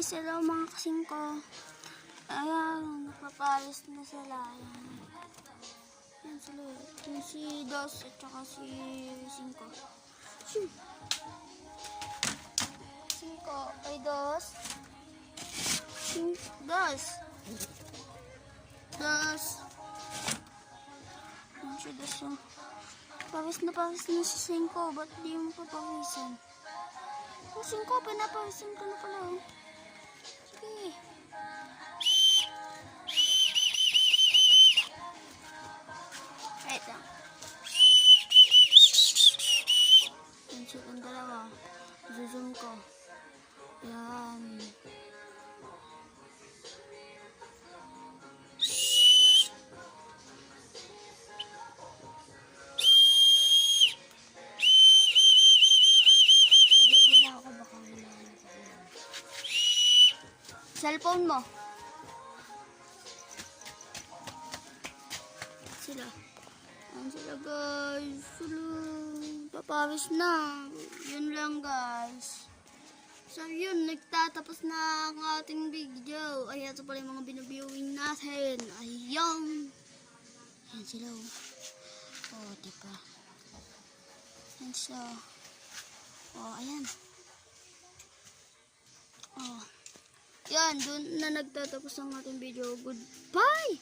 Guys, hello mga kasing ko. Ayan, nagpapalis na sila. Ayan sila. Yung si Dos at saka si Cinco. Cinco kay Dos. Dos. Dos. Ayan si Dos. Pawis na si Cinco. Ba't di mo papawisan? Yung Cinco, pinapawisan ka na pala. Sige. Wait lang. Yan silang dalawa. Zoom ko. Yan. Wala ako baka cellphone mo. Sila. Ayan sila guys. Sila. Papawis na. Yun lang guys. So yun. Nagtatapos na ang ating video. Ayan ito pala yung mga binabiewing natin. Ayan. Ayan sila. Oh, diba? Ayan sila. Oh, ayan. Oh. Yan, dun na nagtatapos ang ating video. Goodbye!